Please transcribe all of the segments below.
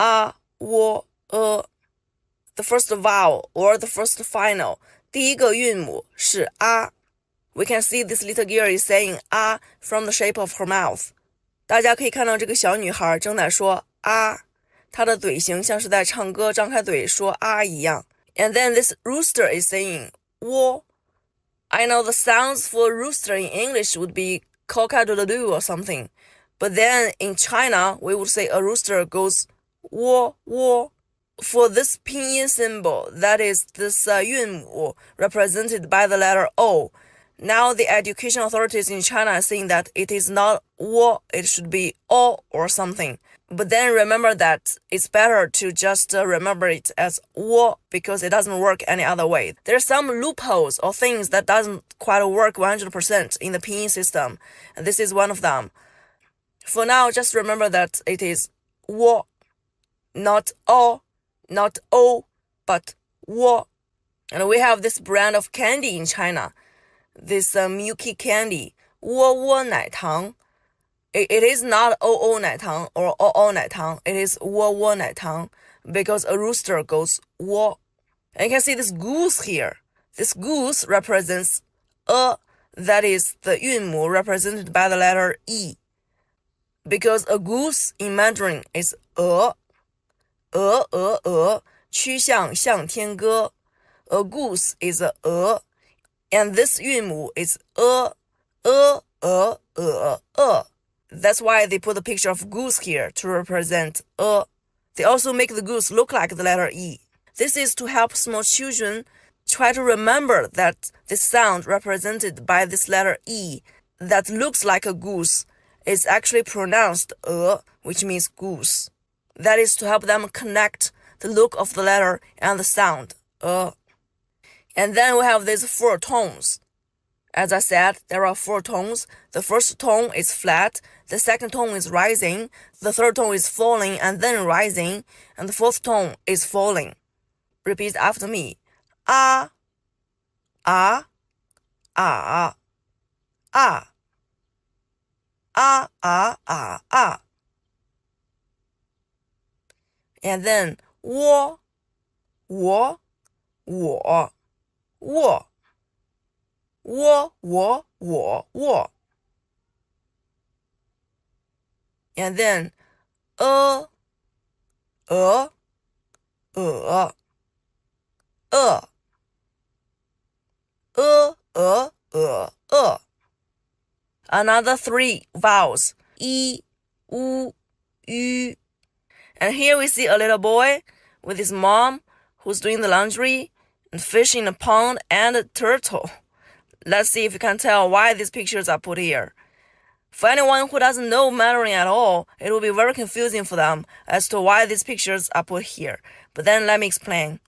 a, wo, the first vowel or the first final 第一个韵母是 a. We can see this little girl is saying a from the shape of her mouth. 大家可以看到这个小女孩正在说啊，她的嘴型像是在唱歌，张开嘴说啊一样。And then this rooster is saying 喔。I know the sounds for rooster in English would be cock-a-doodle-doo or something, but then in China we would say a rooster goes 喔喔. For this pinyin symbol, that is this 韵母 represented by the letter O, now the education authorities in China are saying that it is not 喔, it should be O or something. But then remember that it's better to just remember it as 喔 because it doesn't work any other way. There are some loopholes or things that doesn't quite work 100% in the pinyin system, and this is one of them. For now, just remember that it is 喔, not O, not O, but 喔. And we have this brand of candy in China, this milky candy, 窝窝奶糖. It is not 喔喔奶糖 or 喔喔奶糖. It is 窝窝奶糖 because a rooster goes 喔. And you can see this goose here. This goose represents a, that is the 韵母 represented by the letter E. Because a goose in Mandarin is 曲项向天歌. A goose is a and this 韵母 is That's why they put a picture of goose here to represent a. They also make the goose look like the letter E. This is to help small children try to remember that this sound represented by this letter E that looks like a goose is actually pronounced which means goose. That is to help them connect the look of the letter and the sound And then we have these 4 tones. As I said, there are 4 tones. The first tone is flat, the second tone is rising, the third tone is falling and then rising, and the fourth tone is falling. Repeat after me. A, a, a, a, a, a, a, a. And then 我 我 我 我 我 我 我 我 And then 呃 Another 3 vowels 一 u 吁 And here we see a little boy with his mom who's doing the laundry and fish in a pond and a turtle. Let's see if you can tell why these pictures are put here. For anyone who doesn't know Mandarin at all, it will be very confusing for them as to why these pictures are put here. But then let me explain.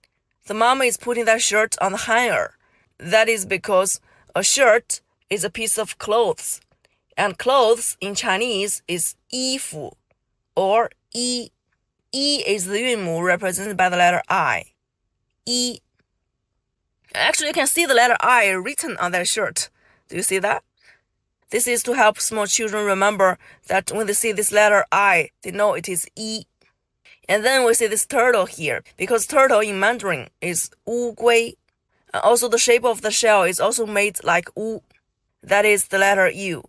The mom is putting that shirt on the hanger. That is because a shirt is a piece of clothes. And clothes in Chinese is 衣服 or 衣. E is the 韵母 represented by the letter I. E. Actually, you can see the letter I written on that shirt. Do you see that? This is to help small children remember that when they see this letter I, they know it is E. And then we see this turtle here, because turtle in Mandarin is 乌龟. And also the shape of the shell is also made like 乌. That is the letter U.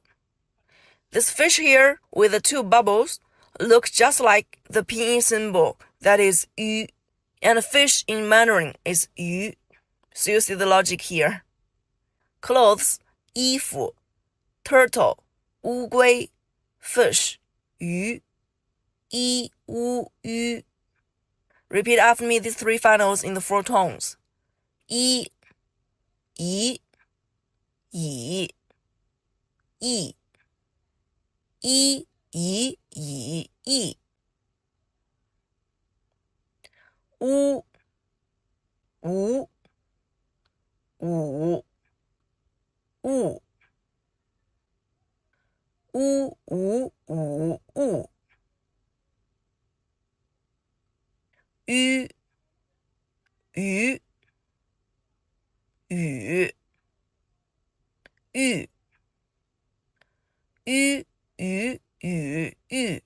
This fish here with the 2 bubbles look just like the pinyin symbol, that is 鱼. And fish in Mandarin is 鱼. So you see the logic here. Clothes, 衣服 Turtle, 乌龟 Fish, 鱼 一 乌 鱼 Repeat after me these 3 finals in the 4 tones. 一 以 以 意 一 以 以 意 乌 无 五 物 乌 无 五 物 吁 鱼 雨 玉 吁 鱼 雨 玉